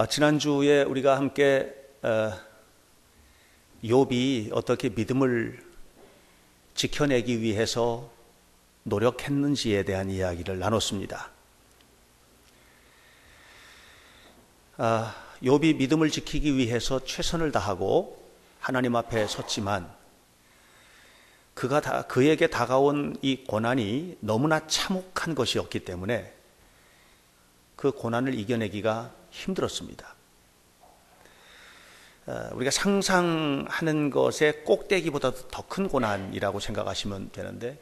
지난주에 우리가 함께 욥이 어떻게 믿음을 지켜내기 위해서 노력했는지에 대한 이야기를 나눴습니다. 욥이 믿음을 지키기 위해서 최선을 다하고 하나님 앞에 섰지만 그에게 다가온 이 고난이 너무나 참혹한 것이었기 때문에 그 고난을 이겨내기가 힘들었습니다. 우리가 상상하는 것의 꼭대기보다 더 큰 고난이라고 생각하시면 되는데,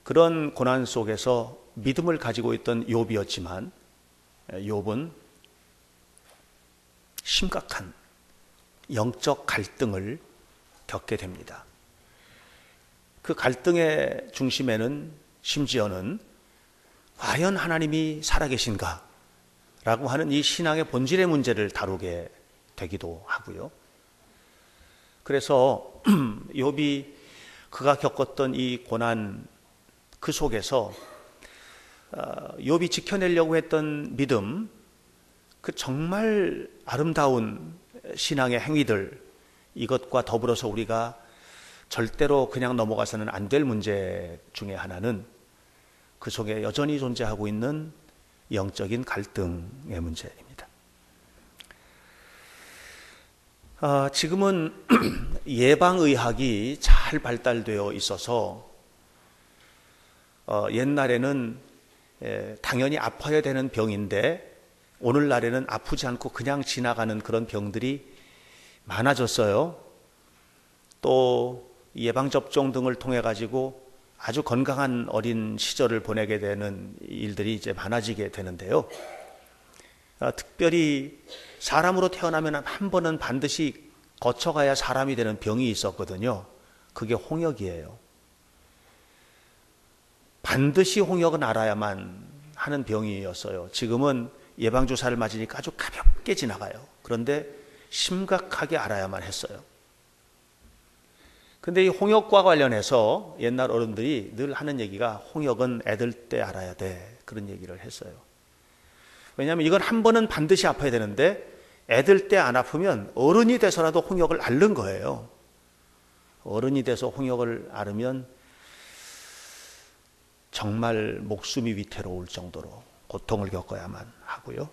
그런 고난 속에서 믿음을 가지고 있던 욥이었지만 욥은 심각한 영적 갈등을 겪게 됩니다. 그 갈등의 중심에는 심지어는 과연 하나님이 살아계신가? 라고 하는 이 신앙의 본질의 문제를 다루게 되기도 하고요. 그래서 욥이 그가 겪었던 이 고난 그 속에서 욥이 지켜내려고 했던 믿음, 그 정말 아름다운 신앙의 행위들, 이것과 더불어서 우리가 절대로 그냥 넘어가서는 안 될 문제 중에 하나는 그 속에 여전히 존재하고 있는 영적인 갈등의 문제입니다. 지금은 예방의학이 잘 발달되어 있어서 옛날에는 당연히 아파야 되는 병인데 오늘날에는 아프지 않고 그냥 지나가는 그런 병들이 많아졌어요. 또 예방접종 등을 통해 가지고 아주 건강한 어린 시절을 보내게 되는 일들이 이제 많아지게 되는데요. 특별히 사람으로 태어나면 한 번은 반드시 거쳐가야 사람이 되는 병이 있었거든요. 그게 홍역이에요. 반드시 홍역은 알아야만 하는 병이었어요. 지금은 예방주사를 맞으니까 아주 가볍게 지나가요. 그런데 심각하게 알아야만 했어요. 근데 이 홍역과 관련해서 옛날 어른들이 늘 하는 얘기가 홍역은 애들 때 알아야 돼. 그런 얘기를 했어요. 왜냐하면 이건 한 번은 반드시 아파야 되는데 애들 때 안 아프면 어른이 돼서라도 홍역을 앓는 거예요. 어른이 돼서 홍역을 앓으면 정말 목숨이 위태로울 정도로 고통을 겪어야만 하고요.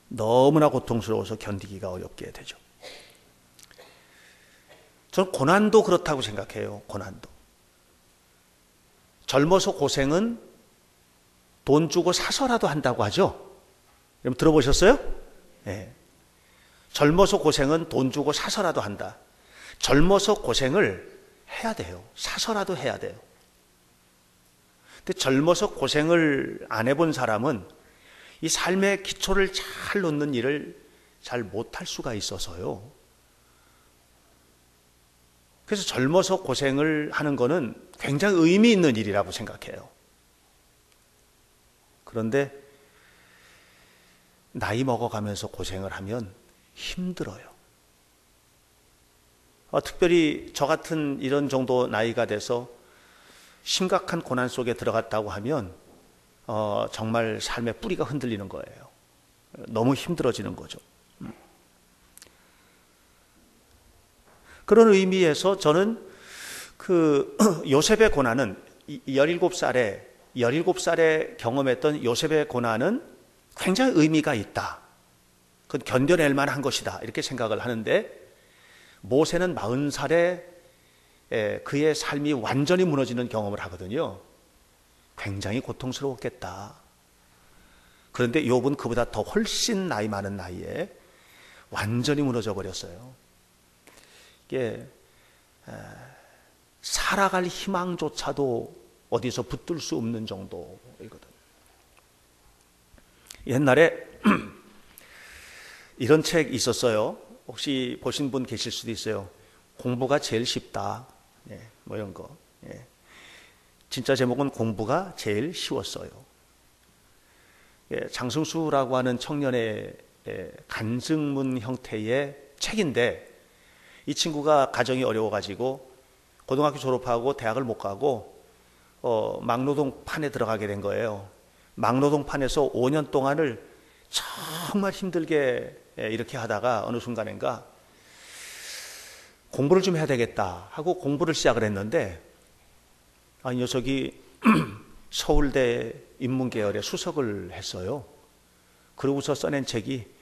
너무나 고통스러워서 견디기가 어렵게 되죠. 저는 고난도 그렇다고 생각해요. 고난도. 젊어서 고생은 돈 주고 사서라도 한다고 하죠. 여러분 들어보셨어요? 네. 젊어서 고생은 돈 주고 사서라도 한다. 젊어서 고생을 해야 돼요. 사서라도 해야 돼요. 근데 젊어서 고생을 안 해본 사람은 이 삶의 기초를 잘 놓는 일을 잘 못할 수가 있어서요. 그래서 젊어서 고생을 하는 거는 굉장히 의미 있는 일이라고 생각해요. 그런데 나이 먹어가면서 고생을 하면 힘들어요. 특별히 저 같은 이런 정도 나이가 돼서 심각한 고난 속에 들어갔다고 하면 정말 삶의 뿌리가 흔들리는 거예요. 너무 힘들어지는 거죠. 그런 의미에서 저는 그 요셉의 고난은 17살에 경험했던 요셉의 고난은 굉장히 의미가 있다. 그건 견뎌낼 만한 것이다. 이렇게 생각을 하는데 모세는 40살에 그의 삶이 완전히 무너지는 경험을 하거든요. 굉장히 고통스러웠겠다. 그런데 욥은 그보다 더 훨씬 나이 많은 나이에 완전히 무너져 버렸어요. 이게 살아갈 희망조차도 어디서 붙들 수 없는 정도이거든요. 옛날에 이런 책 있었어요. 혹시 보신 분 계실 수도 있어요. 공부가 제일 쉽다. 뭐 이런 거. 진짜 제목은 공부가 제일 쉬웠어요. 장승수라고 하는 청년의 간증문 형태의 책인데 이 친구가 가정이 어려워가지고 고등학교 졸업하고 대학을 못 가고 막노동판에 들어가게 된 거예요. 막노동판에서 5년 동안을 정말 힘들게 이렇게 하다가 어느 순간인가 공부를 좀 해야 되겠다 하고 공부를 시작을 했는데, 이 녀석이 서울대 인문계열의 수석을 했어요. 그러고서 써낸 책이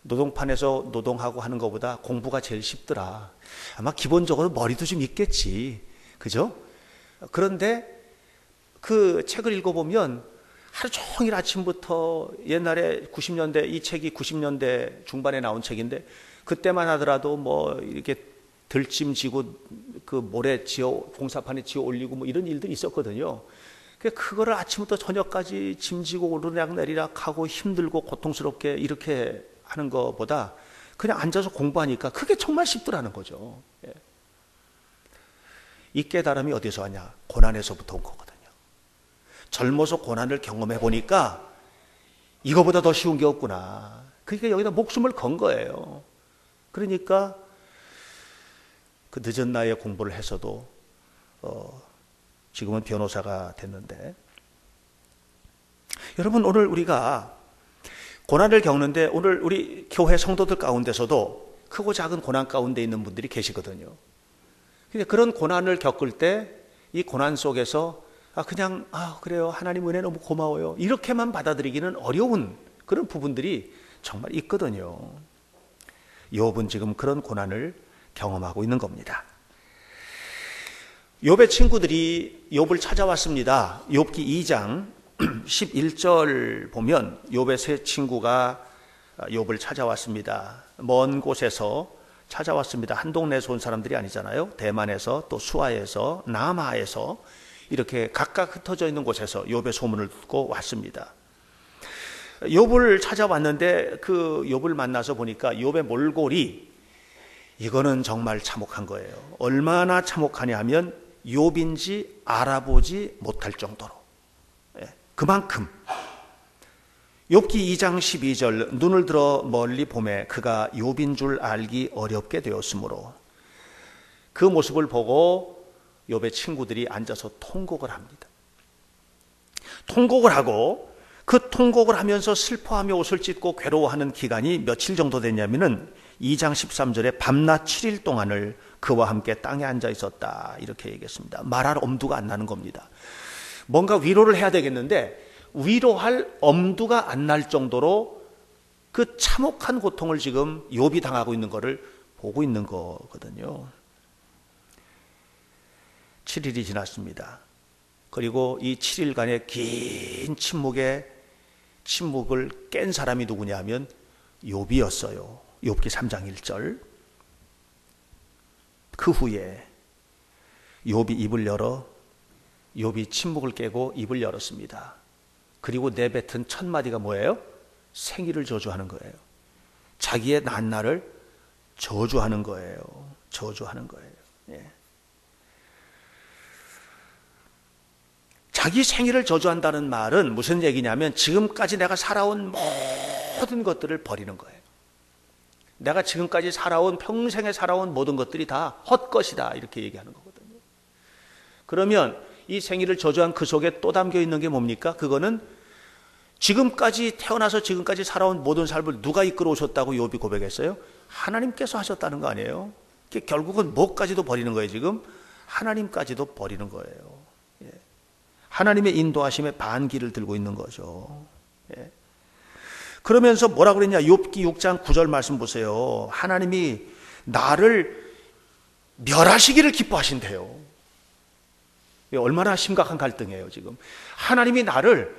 노동판에서 노동하고 하는 것보다 공부가 제일 쉽더라. 아마 기본적으로 머리도 좀 있겠지. 그죠? 그런데 그 책을 읽어보면 하루 종일 아침부터, 옛날에 90년대, 이 책이 90년대 중반에 나온 책인데, 그때만 하더라도 뭐 이렇게 들짐 지고 그 모래 지어, 공사판에 지어 올리고 뭐 이런 일들이 있었거든요. 그거를 아침부터 저녁까지 짐지고 오르락내리락 하고 힘들고 고통스럽게 이렇게 하는 것보다 그냥 앉아서 공부하니까 그게 정말 쉽더라는 거죠. 이 깨달음이 어디서 왔냐? 고난에서부터 온 거거든요. 젊어서 고난을 경험해 보니까 이거보다 더 쉬운 게 없구나. 그러니까 여기다 목숨을 건 거예요. 그러니까 그 늦은 나이에 공부를 해서도 지금은 변호사가 됐는데, 여러분, 오늘 우리가 고난을 겪는데, 오늘 우리 교회 성도들 가운데서도 크고 작은 고난 가운데 있는 분들이 계시거든요. 근데 그런 고난을 겪을 때 이 고난 속에서 그냥 그래요, 하나님 은혜 너무 고마워요, 이렇게만 받아들이기는 어려운 그런 부분들이 정말 있거든요. 욥은 지금 그런 고난을 경험하고 있는 겁니다. 욥의 친구들이 욥을 찾아왔습니다. 욥기 2장 11절 보면 욥의 세 친구가 욥을 찾아왔습니다. 먼 곳에서 찾아왔습니다. 한 동네에서 온 사람들이 아니잖아요. 대만에서, 또 수아에서, 남하에서 이렇게 각각 흩어져 있는 곳에서 욥의 소문을 듣고 왔습니다. 욥을 찾아왔는데 그 욥을 만나서 보니까 욥의 몰골이, 이거는 정말 참혹한 거예요. 얼마나 참혹하냐 하면 욥인지 알아보지 못할 정도로, 그만큼. 욥기 2장 12절, 눈을 들어 멀리 보매 그가 욥인 줄 알기 어렵게 되었으므로, 그 모습을 보고 욥의 친구들이 앉아서 통곡을 합니다. 통곡을 하고, 그 통곡을 하면서 슬퍼하며 옷을 찢고 괴로워하는 기간이 며칠 정도 됐냐면은 2장 13절에 밤낮 7일 동안을 그와 함께 땅에 앉아 있었다, 이렇게 얘기했습니다. 말할 엄두가 안 나는 겁니다. 뭔가 위로를 해야 되겠는데 위로할 엄두가 안 날 정도로 그 참혹한 고통을 지금 욥이 당하고 있는 것을 보고 있는 거거든요. 7일이 지났습니다. 그리고 이 7일간의 긴 침묵을 깬 사람이 누구냐 하면 욥이었어요. 욥기 3장 1절. 그 후에 욥이 입을 열어, 욥이 침묵을 깨고 입을 열었습니다. 그리고 내뱉은 첫 마디가 뭐예요? 생일을 저주하는 거예요. 자기의 난날을 저주하는 거예요. 저주하는 거예요. 예. 자기 생일을 저주한다는 말은 무슨 얘기냐면 지금까지 내가 살아온 모든 것들을 버리는 거예요. 내가 지금까지 살아온, 평생에 살아온 모든 것들이 다 헛것이다, 이렇게 얘기하는 거거든요. 그러면 이 생일을 저주한 그 속에 또 담겨 있는 게 뭡니까? 그거는 지금까지, 태어나서 지금까지 살아온 모든 삶을 누가 이끌어 오셨다고 욥이 고백했어요? 하나님께서 하셨다는 거 아니에요? 결국은 뭐까지도 버리는 거예요. 지금 하나님까지도 버리는 거예요. 예. 하나님의 인도하심에 반기를 들고 있는 거죠. 예. 그러면서 뭐라 그랬냐? 욥기 6장 9절 말씀 보세요. 하나님이 나를 멸하시기를 기뻐하신대요. 얼마나 심각한 갈등이에요, 지금. 하나님이 나를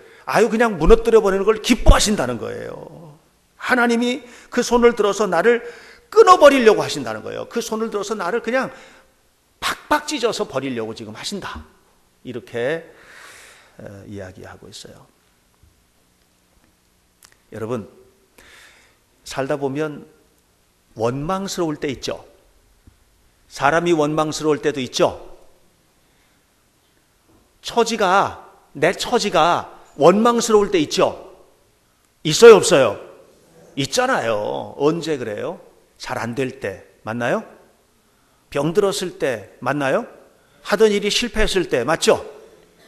그냥 무너뜨려 버리는 걸 기뻐하신다는 거예요. 하나님이 그 손을 들어서 나를 끊어버리려고 하신다는 거예요. 그 손을 들어서 나를 그냥 팍팍 찢어서 버리려고 지금 하신다, 이렇게 이야기하고 있어요. 여러분, 살다 보면 원망스러울 때 있죠. 사람이 원망스러울 때도 있죠. 내 처지가 원망스러울 때 있죠. 있어요, 없어요? 있잖아요. 언제 그래요? 잘 안 될 때 맞나요? 병들었을 때 맞나요? 하던 일이 실패했을 때 맞죠?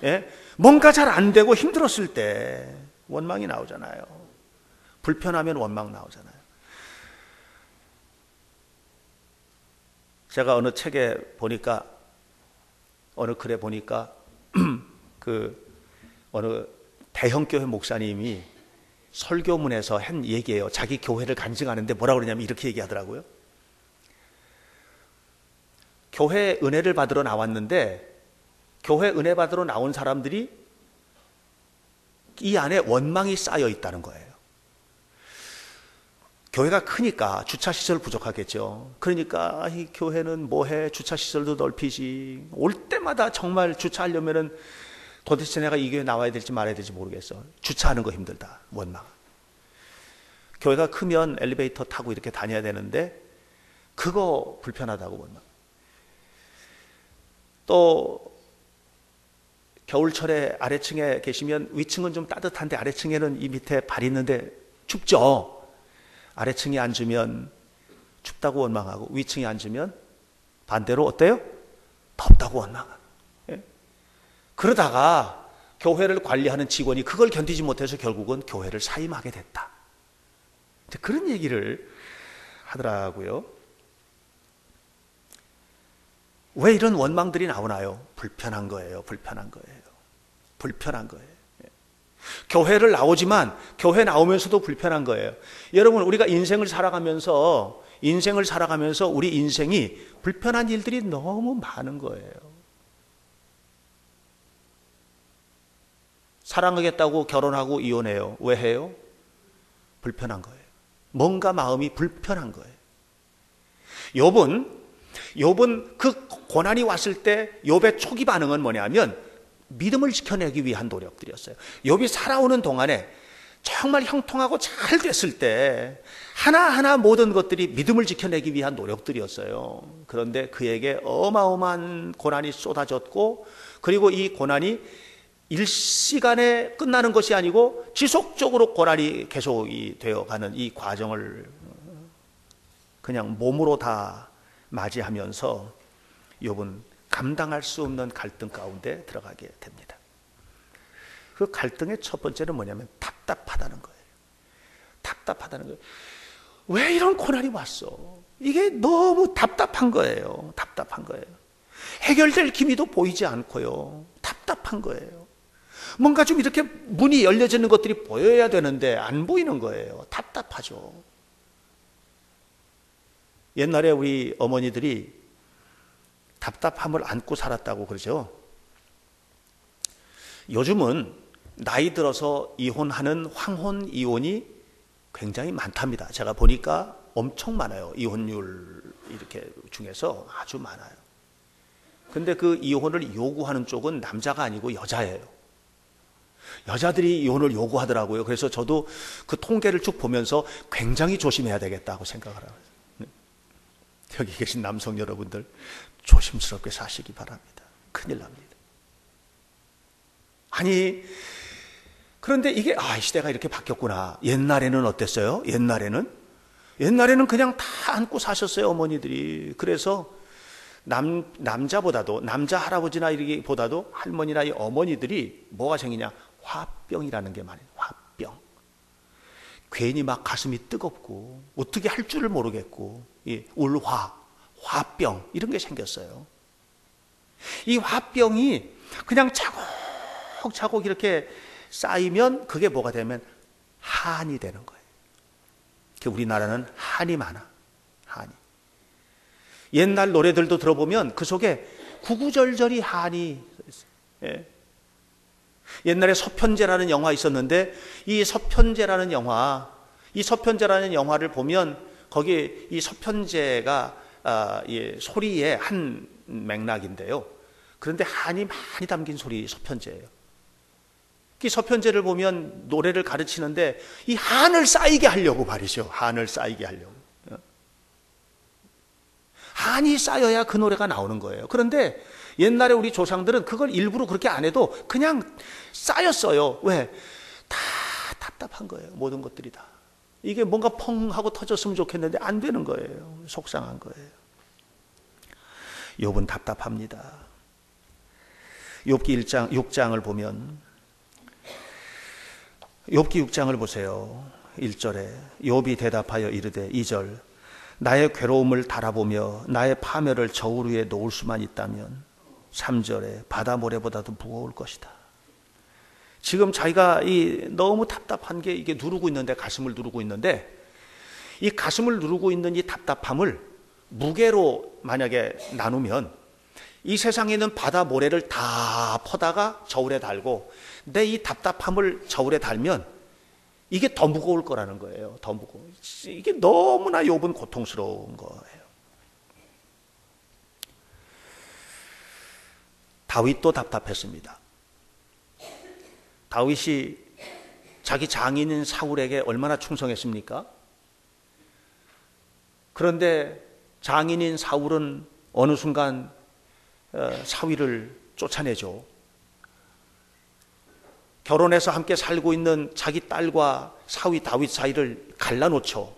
예? 뭔가 잘 안 되고 힘들었을 때 원망이 나오잖아요. 불편하면 원망 나오잖아요. 제가 어느 책에 보니까, 어느 글에 보니까 어느 대형교회 목사님이 설교문에서 한 얘기예요. 자기 교회를 간증하는데 뭐라고 그러냐면 이렇게 얘기하더라고요. 교회 은혜를 받으러 나왔는데 교회 은혜 받으러 나온 사람들이 이 안에 원망이 쌓여 있다는 거예요. 교회가 크니까 주차시설 부족하겠죠. 그러니까 이 교회는 뭐해, 주차시설도 넓히지. 올 때마다 정말 주차하려면은 도대체 내가 이 교회 나와야 될지 말아야 될지 모르겠어. 주차하는 거 힘들다. 원망. 교회가 크면 엘리베이터 타고 이렇게 다녀야 되는데 그거 불편하다고 원망. 또 겨울철에 아래층에 계시면 위층은 좀 따뜻한데 아래층에는 이 밑에 발 있는데 춥죠. 아래층에 앉으면 춥다고 원망하고 위층에 앉으면 반대로 어때요? 덥다고 원망하고. 예? 그러다가 교회를 관리하는 직원이 그걸 견디지 못해서 결국은 교회를 사임하게 됐다. 그런 얘기를 하더라고요. 왜 이런 원망들이 나오나요? 불편한 거예요. 불편한 거예요. 불편한 거예요. 교회를 나오지만 교회 나오면서도 불편한 거예요. 여러분, 우리가 인생을 살아가면서 우리 인생이 불편한 일들이 너무 많은 거예요. 사랑하겠다고 결혼하고 이혼해요. 왜 해요? 불편한 거예요. 뭔가 마음이 불편한 거예요. 욥은 그 고난이 왔을 때 욥의 초기 반응은 뭐냐면 믿음을 지켜내기 위한 노력들이었어요. 욥이 살아오는 동안에 정말 형통하고 잘 됐을 때 하나하나 모든 것들이 믿음을 지켜내기 위한 노력들이었어요. 그런데 그에게 어마어마한 고난이 쏟아졌고, 그리고 이 고난이 일시간에 끝나는 것이 아니고 지속적으로 고난이 계속이 되어가는 이 과정을 그냥 몸으로 다 맞이하면서 욥은 감당할 수 없는 갈등 가운데 들어가게 됩니다. 그 갈등의 첫 번째는 뭐냐면 답답하다는 거예요. 답답하다는 거예요. 왜 이런 고난이 왔어? 이게 너무 답답한 거예요. 답답한 거예요. 해결될 기미도 보이지 않고요. 답답한 거예요. 뭔가 좀 이렇게 문이 열려지는 것들이 보여야 되는데 안 보이는 거예요. 답답하죠. 옛날에 우리 어머니들이 답답함을 안고 살았다고 그러죠. 요즘은 나이 들어서 이혼하는 황혼 이혼이 굉장히 많답니다. 제가 보니까 엄청 많아요. 이혼율 이렇게 중에서 아주 많아요. 근데 그 이혼을 요구하는 쪽은 남자가 아니고 여자예요. 여자들이 이혼을 요구하더라고요. 그래서 저도 그 통계를 쭉 보면서 굉장히 조심해야 되겠다고 생각을 하고 있어요. 여기 계신 남성 여러분들 조심스럽게 사시기 바랍니다. 큰일 납니다. 아니, 그런데 이게 시대가 이렇게 바뀌었구나. 옛날에는 어땠어요? 옛날에는 그냥 다 안고 사셨어요, 어머니들이. 그래서 남자보다도, 남자 할아버지나 이기보다도 할머니나 이 어머니들이 뭐가 생기냐? 화병이라는 게 말이에요. 화병. 괜히 막 가슴이 뜨겁고 어떻게 할 줄을 모르겠고, 화병 이런 게 생겼어요. 이 화병이 그냥 차곡차곡 이렇게 쌓이면 그게 뭐가 되면 한이 되는 거예요. 우리나라는 한이 많아. 한이. 옛날 노래들도 들어보면 그 속에 구구절절이 한이 있어요. 예. 옛날에 서편제라는 영화 있었는데 이 서편제라는 영화를 보면 거기에 이 서편제가 소리의 한 맥락인데요. 그런데 한이 많이 담긴 소리 서편제예요. 이 서편제를 보면 노래를 가르치는데 이 한을 쌓이게 하려고 말이죠. 한을 쌓이게 하려고. 한이 쌓여야 그 노래가 나오는 거예요. 그런데 옛날에 우리 조상들은 그걸 일부러 그렇게 안 해도 그냥 쌓였어요. 왜? 다 답답한 거예요. 모든 것들이 다. 이게 뭔가 펑 하고 터졌으면 좋겠는데 안 되는 거예요. 속상한 거예요. 욥은 답답합니다. 욥기 6장을 보면 욥기 6장을 보세요. 1절에 욥이 대답하여 이르되 2절 나의 괴로움을 달아보며 나의 파멸을 저울 위에 놓을 수만 있다면 3절에 바다 모래보다도 무거울 것이다. 지금 자기가 너무 답답한 게 이게 누르고 있는데, 가슴을 누르고 있는데, 이 가슴을 누르고 있는 이 답답함을 무게로 만약에 나누면 이 세상에 있는 바다 모래를 다 퍼다가 저울에 달고 내 이 답답함을 저울에 달면 이게 더 무거울 거라는 거예요. 더 무거워. 이게 너무나 욥은 고통스러운 거예요. 다윗도 답답했습니다. 다윗이 자기 장인인 사울에게 얼마나 충성했습니까? 그런데 장인인 사울은 어느 순간 사위를 쫓아내죠. 결혼해서 함께 살고 있는 자기 딸과 사위 다윗 사이를 갈라놓죠.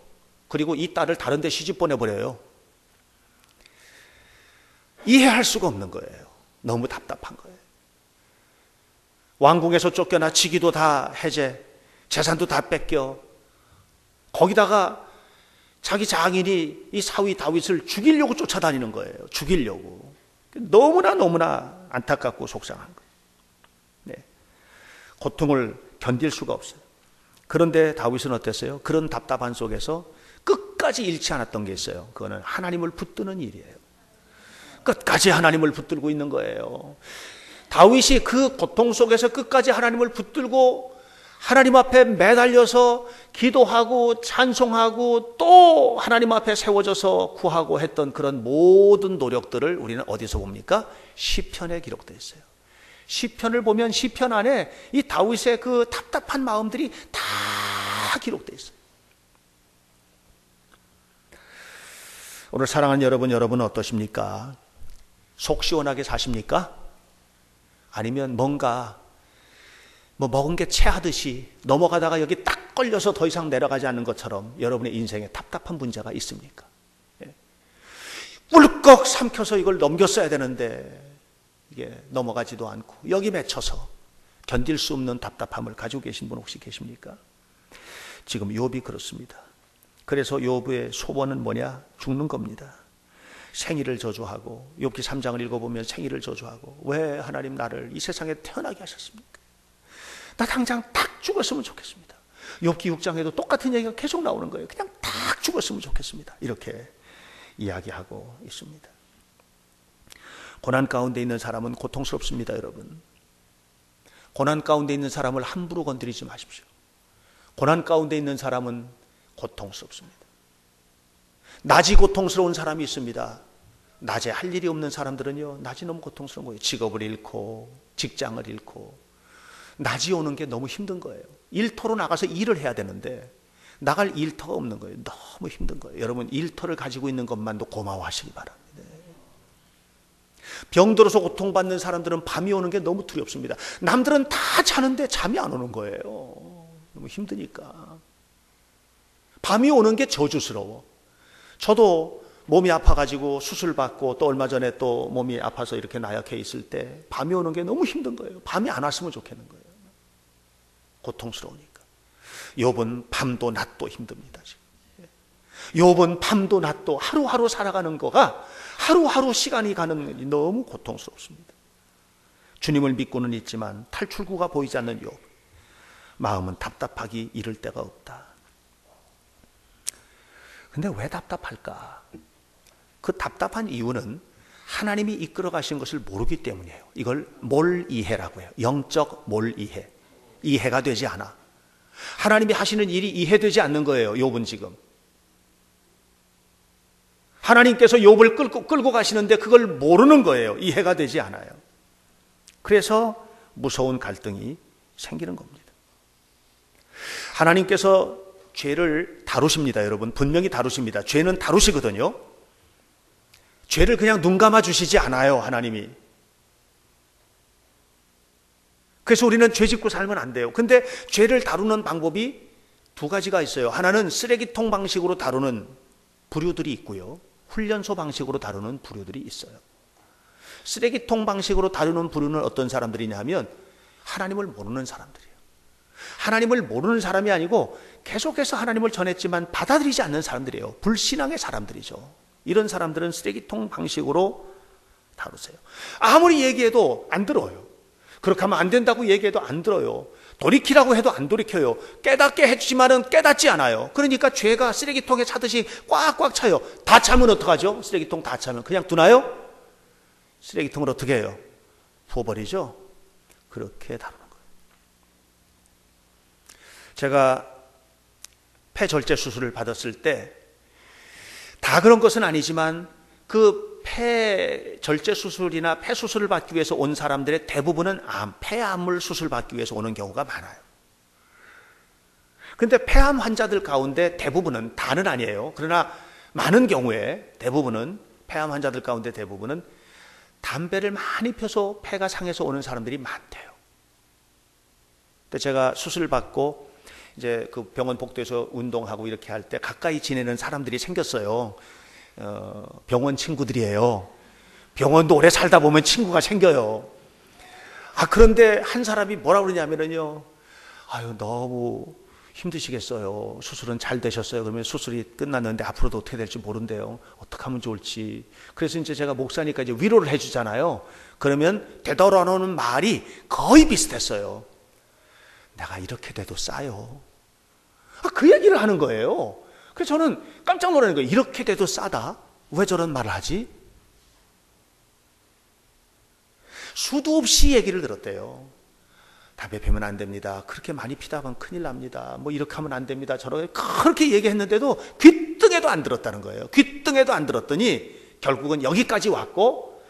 그리고 이 딸을 다른 데 시집 보내버려요. 이해할 수가 없는 거예요. 너무 답답한 거예요. 왕궁에서 쫓겨나 직위도 다 해제, 재산도 다 뺏겨, 거기다가 자기 장인이 이 사위 다윗을 죽이려고 쫓아다니는 거예요. 죽이려고. 너무나 안타깝고 속상한 거예요. 네. 고통을 견딜 수가 없어요. 그런데 다윗은 어땠어요? 그런 답답한 속에서 끝까지 잃지 않았던 게 있어요. 그거는 하나님을 붙드는 일이에요. 끝까지 하나님을 붙들고 있는 거예요. 다윗이 그 고통 속에서 끝까지 하나님을 붙들고 하나님 앞에 매달려서 기도하고 찬송하고 또 하나님 앞에 세워져서 구하고 했던 그런 모든 노력들을 우리는 어디서 봅니까? 시편에 기록되어 있어요. 시편을 보면 시편 안에 이 다윗의 그 답답한 마음들이 다 기록되어 있어요. 오늘 사랑하는 여러분은 어떠십니까? 속 시원하게 사십니까? 아니면 뭔가 먹은 게 체하듯이 넘어가다가 여기 딱 걸려서 더 이상 내려가지 않는 것처럼 여러분의 인생에 답답한 문제가 있습니까? 예. 꿀꺽 삼켜서 이걸 넘겼어야 되는데 이게 넘어가지도 않고 여기 맺혀서 견딜 수 없는 답답함을 가지고 계신 분 혹시 계십니까? 지금 욥이 그렇습니다. 그래서 욥의 소원은 뭐냐? 죽는 겁니다. 생일을 저주하고, 욥기 3장을 읽어보면 생일을 저주하고, 왜 하나님 나를 이 세상에 태어나게 하셨습니까? 나 당장 딱 죽었으면 좋겠습니다. 욥기 6장에도 똑같은 얘기가 계속 나오는 거예요. 그냥 딱 죽었으면 좋겠습니다. 이렇게 이야기하고 있습니다. 고난 가운데 있는 사람은 고통스럽습니다, 여러분. 고난 가운데 있는 사람을 함부로 건드리지 마십시오. 고난 가운데 있는 사람은 고통스럽습니다. 낮이 고통스러운 사람이 있습니다. 낮에 할 일이 없는 사람들은요, 낮이 너무 고통스러운 거예요. 직업을 잃고 직장을 잃고 낮이 오는 게 너무 힘든 거예요. 일터로 나가서 일을 해야 되는데 나갈 일터가 없는 거예요. 너무 힘든 거예요. 여러분, 일터를 가지고 있는 것만도 고마워하시기 바랍니다. 병들어서 고통받는 사람들은 밤이 오는 게 너무 두렵습니다. 남들은 다 자는데 잠이 안 오는 거예요. 너무 힘드니까. 밤이 오는 게 저주스러워. 저도 몸이 아파가지고 수술받고 또 얼마 전에 또 몸이 아파서 이렇게 나약해 있을 때 밤이 오는 게 너무 힘든 거예요. 밤이 안 왔으면 좋겠는 거예요. 고통스러우니까. 욥은 밤도 낮도 힘듭니다. 지금. 욥은 밤도 낮도 하루하루 살아가는 거가 하루하루 시간이 가는 게 너무 고통스럽습니다. 주님을 믿고는 있지만 탈출구가 보이지 않는 욥. 마음은 답답하기 이를 데가 없다. 근데 왜 답답할까? 그 답답한 이유는 하나님이 이끌어 가신 것을 모르기 때문이에요. 이걸 몰이해라고 해요. 영적 몰이해. 이해가 되지 않아. 하나님이 하시는 일이 이해되지 않는 거예요. 욥은 지금. 하나님께서 욥을 끌고 가시는데 그걸 모르는 거예요. 이해가 되지 않아요. 그래서 무서운 갈등이 생기는 겁니다. 하나님께서 죄를 다루십니다, 여러분. 분명히 다루십니다. 죄는 다루시거든요. 죄를 그냥 눈 감아 주시지 않아요, 하나님이. 그래서 우리는 죄 짓고 살면 안 돼요. 근데 죄를 다루는 방법이 두 가지가 있어요. 하나는 쓰레기통 방식으로 다루는 부류들이 있고요. 훈련소 방식으로 다루는 부류들이 있어요. 쓰레기통 방식으로 다루는 부류는 어떤 사람들이냐 하면 하나님을 모르는 사람들이에요. 하나님을 모르는 사람이 아니고 계속해서 하나님을 전했지만 받아들이지 않는 사람들이에요. 불신앙의 사람들이죠. 이런 사람들은 쓰레기통 방식으로 다루세요. 아무리 얘기해도 안 들어요. 그렇게 하면 안 된다고 얘기해도 안 들어요. 돌이키라고 해도 안 돌이켜요. 깨닫게 해주지만은 깨닫지 않아요. 그러니까 죄가 쓰레기통에 차듯이 꽉꽉 차요. 다 차면 어떡하죠? 쓰레기통 다 차면 그냥 두나요? 쓰레기통을 어떻게 해요? 부어버리죠? 그렇게 다루는 거예요. 제가 폐절제 수술을 받았을 때 다 그런 것은 아니지만 그 폐절제 수술이나 폐수술을 받기 위해서 온 사람들의 대부분은 폐암을 수술 받기 위해서 오는 경우가 많아요. 그런데 폐암 환자들 가운데 대부분은, 다는 아니에요. 그러나 많은 경우에 대부분은, 폐암 환자들 가운데 대부분은 담배를 많이 펴서 폐가 상해서 오는 사람들이 많대요. 근데 제가 수술을 받고 이제 그 병원 복도에서 운동하고 이렇게 할 때 가까이 지내는 사람들이 생겼어요. 병원 친구들이에요. 병원도 오래 살다 보면 친구가 생겨요. 그런데 한 사람이 뭐라 그러냐면요. 너무 힘드시겠어요. 수술은 잘 되셨어요. 그러면 수술이 끝났는데 앞으로도 어떻게 될지 모른대요. 어떻게 하면 좋을지. 그래서 이제 제가 목사니까 이제 위로를 해주잖아요. 그러면 되돌아오는 말이 거의 비슷했어요. 내가 이렇게 돼도 싸요. 그 얘기를 하는 거예요. 그래서 저는 깜짝 놀라는 거예요. 이렇게 돼도 싸다? 왜 저런 말을 하지? 수도 없이 얘기를 들었대요. 담배 피우면 안 됩니다. 그렇게 많이 피다 보면 큰일 납니다. 뭐 이렇게 하면 안 됩니다. 저렇게 그렇게 얘기했는데도 귀등에도 안 들었다는 거예요. 귀등에도 안 들었더니 결국은 여기까지 왔고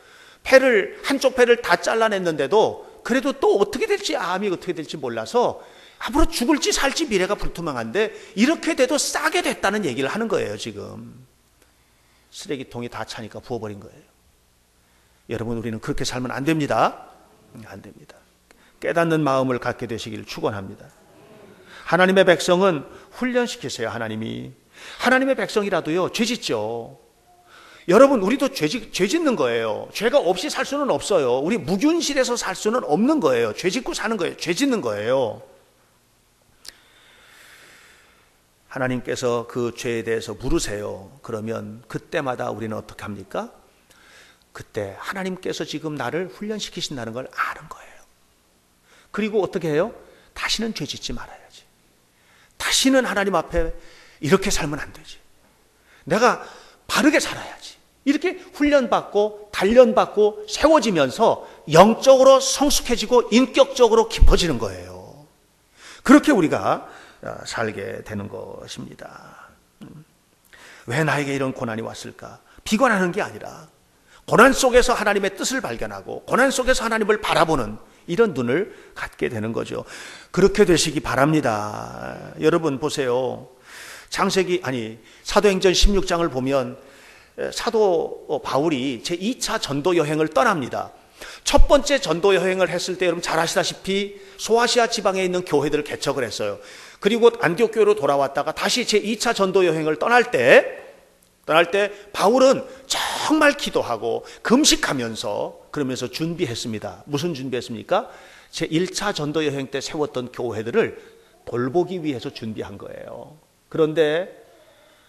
한쪽 폐를 다 잘라냈는데도 그래도 또 어떻게 될지, 암이 어떻게 될지 몰라서 앞으로 죽을지 살지 미래가 불투명한데 이렇게 돼도 싸게 됐다는 얘기를 하는 거예요. 지금 쓰레기통이 다 차니까 부어버린 거예요. 여러분, 우리는 그렇게 살면 안 됩니다. 안 됩니다. 깨닫는 마음을 갖게 되시길 축원합니다. 하나님의 백성은 훈련시키세요. 하나님의 백성이라도요, 죄 짓죠. 여러분, 우리도 죄 짓는 거예요. 죄가 없이 살 수는 없어요. 우리 무균실에서 살 수는 없는 거예요. 죄 짓고 사는 거예요. 죄 짓는 거예요. 하나님께서 그 죄에 대해서 물으세요. 그러면 그때마다 우리는 어떻게 합니까? 그때 하나님께서 지금 나를 훈련시키신다는 걸 아는 거예요. 그리고 어떻게 해요? 다시는 죄 짓지 말아야지. 다시는 하나님 앞에 이렇게 살면 안 되지. 내가 바르게 살아야지. 이렇게 훈련받고 단련받고 세워지면서 영적으로 성숙해지고 인격적으로 깊어지는 거예요. 그렇게 우리가 살게 되는 것입니다. 왜 나에게 이런 고난이 왔을까? 비관하는 게 아니라 고난 속에서 하나님의 뜻을 발견하고 고난 속에서 하나님을 바라보는 이런 눈을 갖게 되는 거죠. 그렇게 되시기 바랍니다. 여러분 보세요. 사도행전 16장을 보면 사도 바울이 제2차 전도 여행을 떠납니다. 첫 번째 전도 여행을 했을 때 여러분 잘 아시다시피 소아시아 지방에 있는 교회들을 개척을 했어요. 그리고 안디옥 교회로 돌아왔다가 다시 제2차 전도 여행을 떠날 때 바울은 정말 기도하고 금식하면서 그러면서 준비했습니다. 무슨 준비했습니까? 제1차 전도 여행 때 세웠던 교회들을 돌보기 위해서 준비한 거예요. 그런데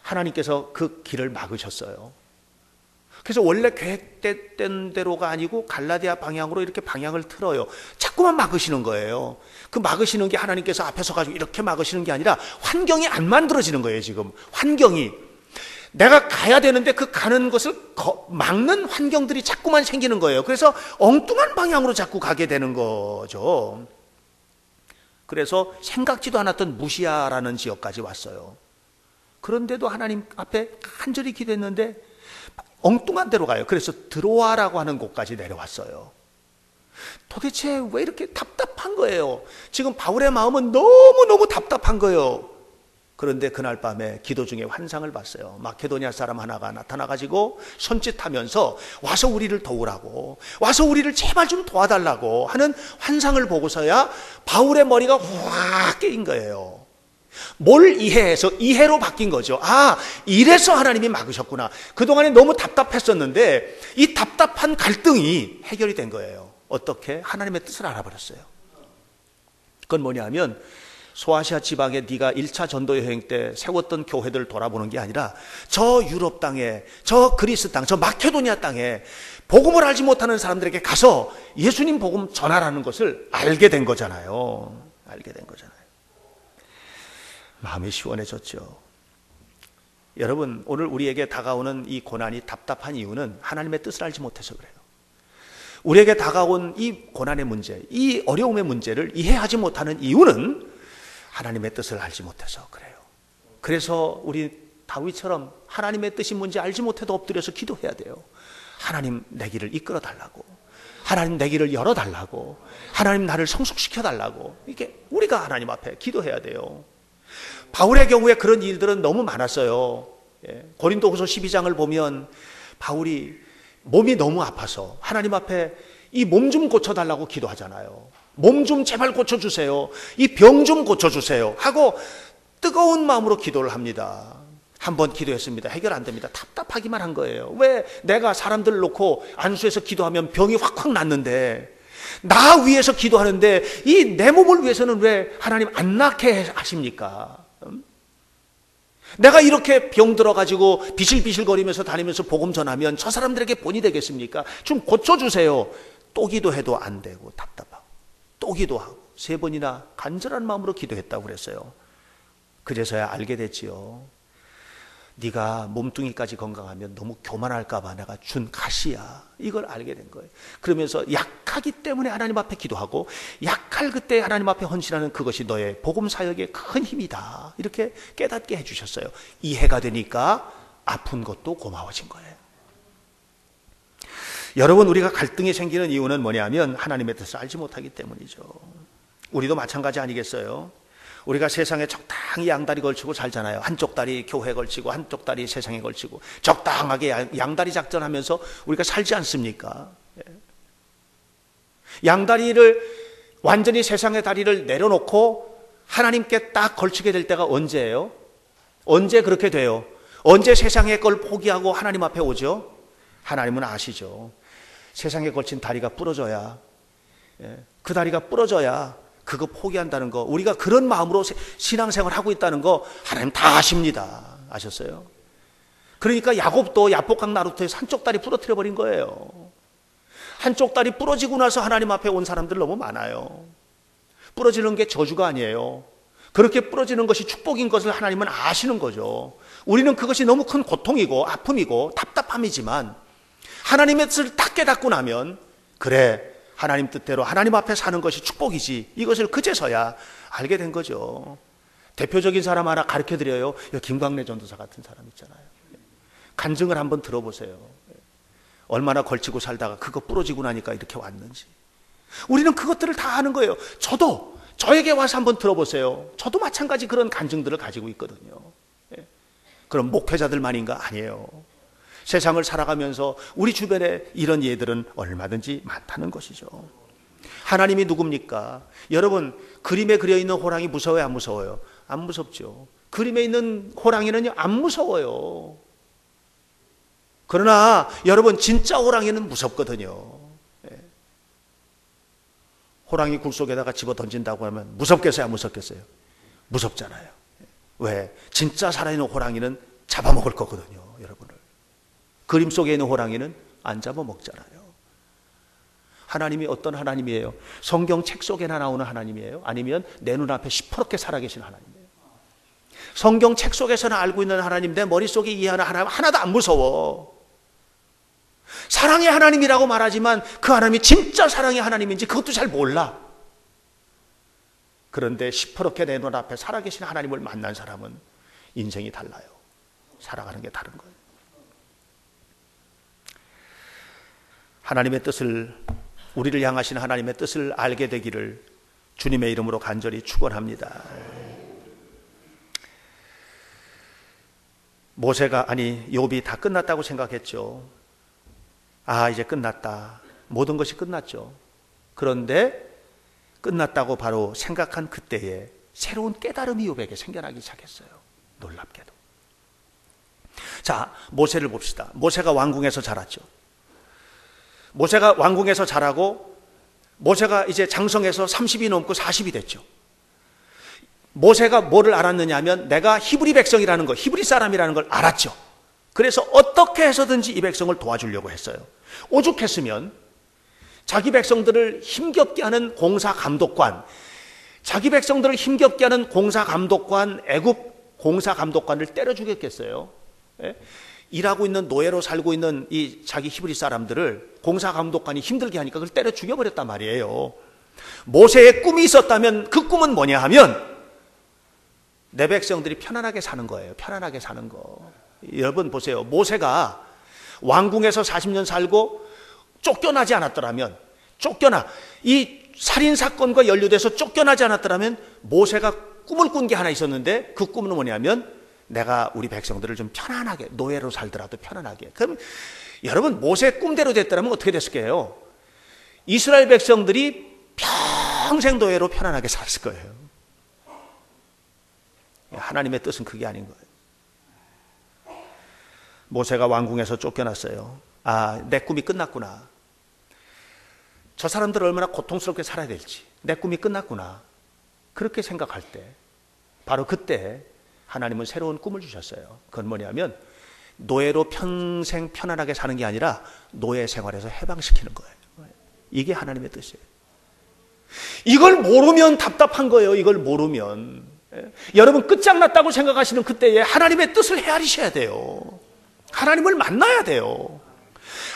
하나님께서 그 길을 막으셨어요. 그래서 원래 계획된 대로가 아니고 갈라디아 방향으로 이렇게 방향을 틀어요. 자꾸만 막으시는 거예요. 그 막으시는 게 하나님께서 앞에 서가지고 이렇게 막으시는 게 아니라 환경이 안 만들어지는 거예요. 지금 환경이 내가 가야 되는데 그 가는 것을 막는 환경들이 자꾸만 생기는 거예요. 그래서 엉뚱한 방향으로 자꾸 가게 되는 거죠. 그래서 생각지도 않았던 무시아라는 지역까지 왔어요. 그런데도 하나님 앞에 간절히 기도했는데 엉뚱한 데로 가요. 그래서 드로아라고 하는 곳까지 내려왔어요. 도대체 왜 이렇게 답답한 거예요? 지금 바울의 마음은 너무너무 답답한 거예요. 그런데 그날 밤에 기도 중에 환상을 봤어요. 마케도니아 사람 하나가 나타나가지고 손짓하면서 와서 우리를 도우라고, 와서 우리를 제발 좀 도와달라고 하는 환상을 보고서야 바울의 머리가 확 깨인 거예요. 뭘 이해해서 이해로 바뀐 거죠. 이래서 하나님이 막으셨구나. 그동안에 너무 답답했었는데 이 답답한 갈등이 해결이 된 거예요. 어떻게? 하나님의 뜻을 알아버렸어요. 그건 뭐냐면 소아시아 지방에 네가 1차 전도 여행 때 세웠던 교회들을 돌아보는 게 아니라 저 유럽 땅에, 저 그리스 땅, 저 마케도니아 땅에 복음을 알지 못하는 사람들에게 가서 예수님 복음 전하라는 것을 알게 된 거잖아요. 알게 된 거잖아요. 마음이 시원해졌죠. 여러분, 오늘 우리에게 다가오는 이 고난이 답답한 이유는 하나님의 뜻을 알지 못해서 그래요. 우리에게 다가온 이 고난의 문제, 이 어려움의 문제를 이해하지 못하는 이유는 하나님의 뜻을 알지 못해서 그래요. 그래서 우리 다윗처럼 하나님의 뜻이 뭔지 알지 못해도 엎드려서 기도해야 돼요. 하나님 내 길을 이끌어 달라고, 하나님 내 길을 열어 달라고, 하나님 나를 성숙시켜 달라고, 이게 우리가 하나님 앞에 기도해야 돼요. 바울의 경우에 그런 일들은 너무 많았어요. 고린도후서 12장을 보면 바울이 몸이 너무 아파서 하나님 앞에 이 몸 좀 고쳐달라고 기도하잖아요. 몸 좀 제발 고쳐주세요. 이 병 좀 고쳐주세요 하고 뜨거운 마음으로 기도를 합니다. 한번 기도했습니다. 해결 안 됩니다. 답답하기만 한 거예요. 왜 내가 사람들을 놓고 안수해서 기도하면 병이 확확 낫는데, 나 위해서 기도하는데 이 내 몸을 위해서는 왜 하나님 안 낫게 하십니까? 내가 이렇게 병 들어가지고 비실비실거리면서 다니면서 복음 전하면 저 사람들에게 본이 되겠습니까? 좀 고쳐주세요. 또 기도해도 안 되고 답답하고 또 기도하고 3번이나 간절한 마음으로 기도했다고 그랬어요. 그제서야 알게 됐지요. 네가 몸뚱이까지 건강하면 너무 교만할까 봐 내가 준 가시야. 이걸 알게 된 거예요. 그러면서 약하기 때문에 하나님 앞에 기도하고 약할 그때 하나님 앞에 헌신하는 그것이 너의 복음 사역의 큰 힘이다. 이렇게 깨닫게 해주셨어요. 이해가 되니까 아픈 것도 고마워진 거예요. 여러분, 우리가 갈등이 생기는 이유는 뭐냐면 하나님의 뜻을 알지 못하기 때문이죠. 우리도 마찬가지 아니겠어요? 우리가 세상에 적당히 양다리 걸치고 살잖아요. 한쪽 다리 교회에 걸치고 한쪽 다리 세상에 걸치고 적당하게 양다리 작전하면서 우리가 살지 않습니까? 양다리를 완전히 세상의 다리를 내려놓고 하나님께 딱 걸치게 될 때가 언제예요? 언제 그렇게 돼요? 언제 세상의 걸 포기하고 하나님 앞에 오죠? 하나님은 아시죠. 세상에 걸친 다리가 부러져야, 그 다리가 부러져야 그거 포기한다는 거, 우리가 그런 마음으로 신앙생활 하고 있다는 거 하나님 다 아십니다. 아셨어요? 그러니까 야곱도 야복강 나루터에서 한쪽 다리 부러뜨려 버린 거예요. 한쪽 다리 부러지고 나서 하나님 앞에 온 사람들 너무 많아요. 부러지는 게 저주가 아니에요. 그렇게 부러지는 것이 축복인 것을 하나님은 아시는 거죠. 우리는 그것이 너무 큰 고통이고 아픔이고 답답함이지만 하나님의 뜻을 딱 깨닫고 나면, 그래, 하나님 뜻대로 하나님 앞에 사는 것이 축복이지, 이것을 그제서야 알게 된 거죠. 대표적인 사람 하나 가르쳐드려요. 김광래 전도사 같은 사람 있잖아요. 간증을 한번 들어보세요. 얼마나 걸치고 살다가 그거 부러지고 나니까 이렇게 왔는지. 우리는 그것들을 다 아는 거예요. 저도 저에게 와서 한번 들어보세요. 저도 마찬가지 그런 간증들을 가지고 있거든요. 그럼 목회자들만인가? 아니에요. 세상을 살아가면서 우리 주변에 이런 예들은 얼마든지 많다는 것이죠. 하나님이 누굽니까? 여러분, 그림에 그려있는 호랑이 무서워요? 안 무서워요? 안 무섭죠. 그림에 있는 호랑이는요, 안 무서워요. 그러나 여러분, 진짜 호랑이는 무섭거든요. 호랑이 굴 속에다가 집어 던진다고 하면 무섭겠어요? 안 무섭겠어요? 무섭잖아요. 왜? 진짜 살아있는 호랑이는 잡아먹을 거거든요, 여러분을. 그림 속에 있는 호랑이는 안 잡아먹잖아요. 하나님이 어떤 하나님이에요? 성경 책 속에나 나오는 하나님이에요? 아니면 내 눈앞에 시퍼렇게 살아계신 하나님이에요? 성경 책 속에서는 알고 있는 하나님, 내 머릿속에 이해하는 하나님 하나도 안 무서워. 사랑의 하나님이라고 말하지만 그 하나님이 진짜 사랑의 하나님인지 그것도 잘 몰라. 그런데 시퍼렇게 내 눈앞에 살아계신 하나님을 만난 사람은 인생이 달라요. 살아가는 게 다른 거예요. 하나님의 뜻을, 우리를 향하신 하나님의 뜻을 알게 되기를 주님의 이름으로 간절히 축원합니다. 욥이 다 끝났다고 생각했죠. 아, 이제 끝났다. 모든 것이 끝났죠. 그런데 끝났다고 바로 생각한 그때에 새로운 깨달음이 욥에게 생겨나기 시작했어요. 놀랍게도. 자, 모세를 봅시다. 모세가 왕궁에서 자랐죠. 모세가 왕궁에서 자라고 모세가 이제 장성해서 30이 넘고 40이 됐죠. 모세가 뭐를 알았느냐 하면 내가 히브리 백성이라는 거, 히브리 사람이라는 걸 알았죠. 그래서 어떻게 해서든지 이 백성을 도와주려고 했어요. 오죽했으면 자기 백성들을 힘겹게 하는 공사 감독관, 자기 백성들을 힘겹게 하는 공사 감독관, 애굽 공사 감독관을 때려 죽였겠어요. 예? 일하고 있는 노예로 살고 있는 이 자기 히브리 사람들을 공사 감독관이 힘들게 하니까 그걸 때려 죽여버렸단 말이에요. 모세의 꿈이 있었다면 그 꿈은 뭐냐 하면 내 백성들이 편안하게 사는 거예요. 편안하게 사는 거. 여러분 보세요. 모세가 왕궁에서 40년 살고 쫓겨나지 않았더라면, 이 살인사건과 연루돼서 쫓겨나지 않았더라면 모세가 꿈을 꾼 게 하나 있었는데 그 꿈은 뭐냐면 내가 우리 백성들을 좀 편안하게, 노예로 살더라도 편안하게. 그럼 여러분 모세의 꿈대로 됐더라면 어떻게 됐을 거예요? 이스라엘 백성들이 평생 노예로 편안하게 살았을 거예요. 하나님의 뜻은 그게 아닌 거예요. 모세가 왕궁에서 쫓겨났어요. 아, 내 꿈이 끝났구나. 저 사람들 얼마나 고통스럽게 살아야 될지, 내 꿈이 끝났구나. 그렇게 생각할 때, 바로 그때 하나님은 새로운 꿈을 주셨어요. 그건 뭐냐면 노예로 평생 편안하게 사는 게 아니라 노예 생활에서 해방시키는 거예요. 이게 하나님의 뜻이에요. 이걸 모르면 답답한 거예요. 이걸 모르면. 여러분 끝장났다고 생각하시는 그때에 하나님의 뜻을 헤아리셔야 돼요. 하나님을 만나야 돼요.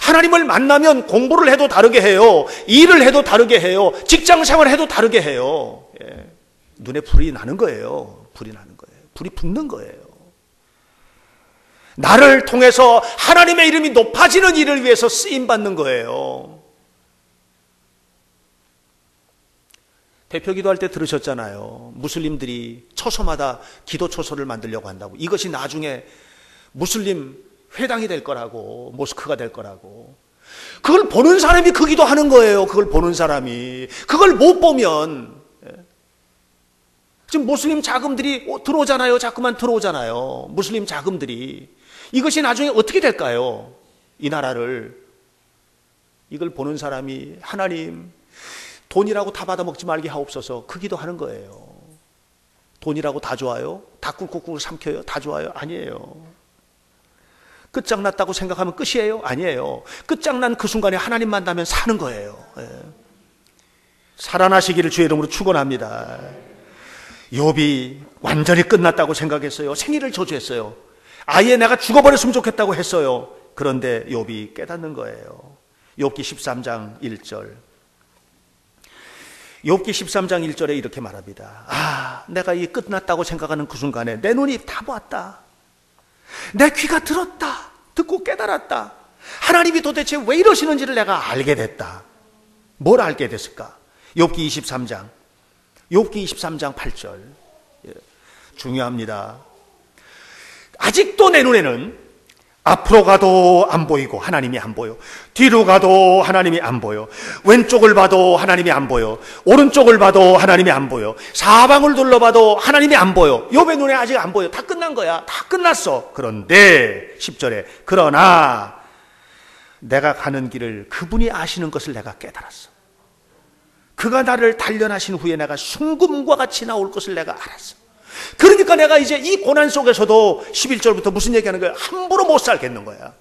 하나님을 만나면 공부를 해도 다르게 해요. 일을 해도 다르게 해요. 직장 생활 해도 다르게 해요. 눈에 불이 나는 거예요. 불이 나는 거예요. 불이 붙는 거예요. 나를 통해서 하나님의 이름이 높아지는 일을 위해서 쓰임받는 거예요. 대표 기도할 때 들으셨잖아요. 무슬림들이 처소마다 기도 처소를 만들려고 한다고. 이것이 나중에 무슬림 회당이 될 거라고, 모스크가 될 거라고. 그걸 보는 사람이 그 기도하는 거예요. 그걸 보는 사람이. 그걸 못 보면 지금 무슬림 자금들이 들어오잖아요. 자꾸만 들어오잖아요. 무슬림 자금들이. 이것이 나중에 어떻게 될까요? 이 나라를. 이걸 보는 사람이 하나님 돈이라고 다 받아먹지 말게 하옵소서. 그 기도하는 거예요. 돈이라고 다 좋아요? 다 꿀꿀꿀 삼켜요? 다 좋아요? 아니에요. 끝장났다고 생각하면 끝이에요? 아니에요. 끝장난 그 순간에 하나님 만나면 사는 거예요. 살아나시기를 주의 이름으로 축원합니다. 욥이 완전히 끝났다고 생각했어요. 생일을 저주했어요. 아예 내가 죽어버렸으면 좋겠다고 했어요. 그런데 욥이 깨닫는 거예요. 욥기 13장 1절. 욥기 13장 1절에 이렇게 말합니다. 아, 내가 이 끝났다고 생각하는 그 순간에 내 눈이 다 보았다. 내 귀가 들었다. 듣고 깨달았다. 하나님이 도대체 왜 이러시는지를 내가 알게 됐다. 뭘 알게 됐을까? 욥기 23장. 욥기 23장 8절. 중요합니다. 아직도 내 눈에는 앞으로 가도 안 보이고 하나님이 안 보여. 뒤로 가도 하나님이 안 보여. 왼쪽을 봐도 하나님이 안 보여. 오른쪽을 봐도 하나님이 안 보여. 사방을 둘러봐도 하나님이 안 보여. 욥의 눈에 아직 안 보여. 다 끝난 거야. 다 끝났어. 그런데 10절에 그러나 내가 가는 길을 그분이 아시는 것을 내가 깨달았어. 그가 나를 단련하신 후에 내가 순금과 같이 나올 것을 내가 알았어. 그러니까 내가 이제 이 고난 속에서도 11절부터 무슨 얘기하는 거야? 함부로 못 살겠는 거야.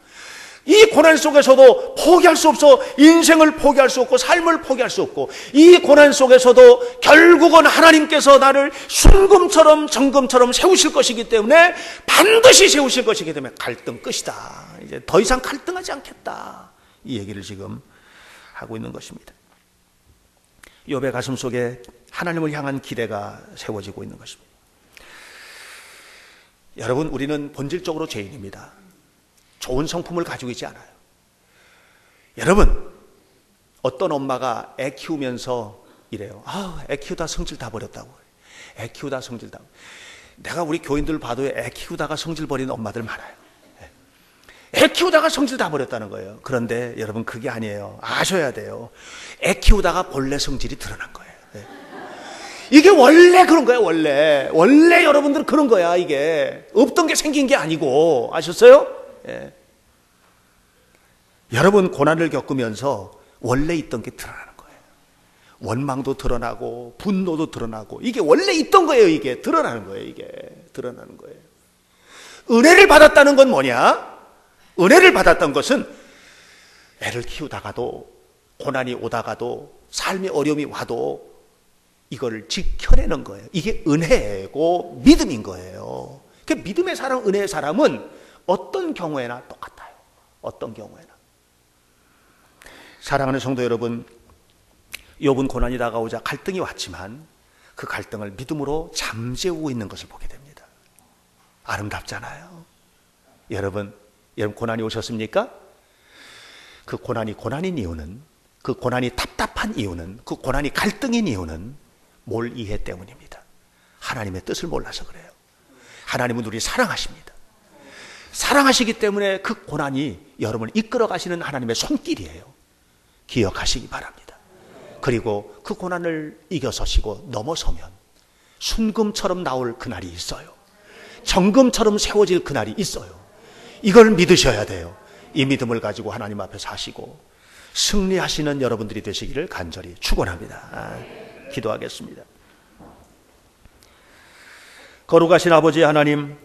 이 고난 속에서도 포기할 수 없어. 인생을 포기할 수 없고 삶을 포기할 수 없고, 이 고난 속에서도 결국은 하나님께서 나를 순금처럼 정금처럼 세우실 것이기 때문에, 반드시 세우실 것이기 때문에 갈등 끝이다. 이제 더 이상 갈등하지 않겠다. 이 얘기를 지금 하고 있는 것입니다. 욥의 가슴 속에 하나님을 향한 기대가 세워지고 있는 것입니다. 여러분, 우리는 본질적으로 죄인입니다. 좋은 성품을 가지고 있지 않아요. 여러분, 어떤 엄마가 애 키우면서 이래요. 아, 애 키우다 성질 다 버렸다고. 애 키우다 성질 다. 내가 우리 교인들 봐도 애 키우다가 성질 버리는 엄마들 많아요. 애 키우다가 성질 다 버렸다는 거예요. 그런데 여러분, 그게 아니에요. 아셔야 돼요. 애 키우다가 본래 성질이 드러난 거예요. 이게 원래 그런 거예요. 원래 여러분들은 그런 거야. 이게 없던 게 생긴 게 아니고. 아셨어요? 예. 여러분, 고난을 겪으면서 원래 있던 게 드러나는 거예요. 원망도 드러나고 분노도 드러나고, 이게 원래 있던 거예요. 이게 드러나는 거예요. 이게 드러나는 거예요. 은혜를 받았다는 건 뭐냐? 은혜를 받았던 것은 애를 키우다가도, 고난이 오다가도, 삶의 어려움이 와도 이걸 지켜내는 거예요. 이게 은혜고 믿음인 거예요. 그 믿음의 사람, 은혜의 사람은 어떤 경우에나 똑같아요. 어떤 경우에나. 사랑하는 성도 여러분, 욥은 고난이 다가오자 갈등이 왔지만 그 갈등을 믿음으로 잠재우고 있는 것을 보게 됩니다. 아름답잖아요. 여러분 고난이 오셨습니까? 그 고난이 고난인 이유는, 그 고난이 답답한 이유는, 그 고난이 갈등인 이유는 뭘 이해 때문입니다. 하나님의 뜻을 몰라서 그래요. 하나님은 우리 사랑하십니다. 사랑하시기 때문에 그 고난이 여러분을 이끌어 가시는 하나님의 손길이에요. 기억하시기 바랍니다. 그리고 그 고난을 이겨서시고 넘어서면 순금처럼 나올 그날이 있어요. 정금처럼 세워질 그날이 있어요. 이걸 믿으셔야 돼요. 이 믿음을 가지고 하나님 앞에 사시고 승리하시는 여러분들이 되시기를 간절히 축원합니다. 기도하겠습니다. 거룩하신 아버지 하나님,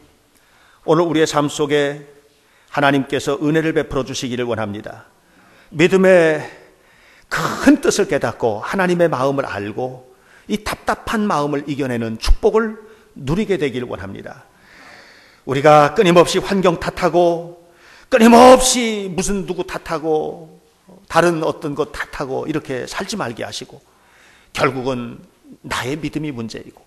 오늘 우리의 삶 속에 하나님께서 은혜를 베풀어 주시기를 원합니다. 믿음의 큰 뜻을 깨닫고 하나님의 마음을 알고 이 답답한 마음을 이겨내는 축복을 누리게 되기를 원합니다. 우리가 끊임없이 환경 탓하고, 끊임없이 무슨 누구 탓하고, 다른 어떤 것 탓하고 이렇게 살지 말게 하시고, 결국은 나의 믿음이 문제이고,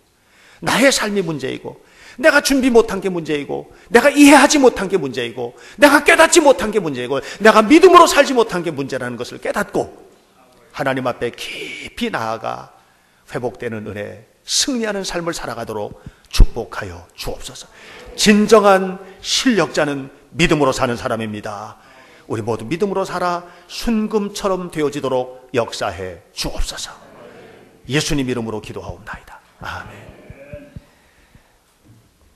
나의 삶이 문제이고, 내가 준비 못한 게 문제이고, 내가 이해하지 못한 게 문제이고, 내가 깨닫지 못한 게 문제이고, 내가 믿음으로 살지 못한 게 문제라는 것을 깨닫고 하나님 앞에 깊이 나아가 회복되는 은혜, 승리하는 삶을 살아가도록 축복하여 주옵소서. 진정한 실력자는 믿음으로 사는 사람입니다. 우리 모두 믿음으로 살아 순금처럼 되어지도록 역사해 주옵소서. 예수님 이름으로 기도하옵나이다. 아멘.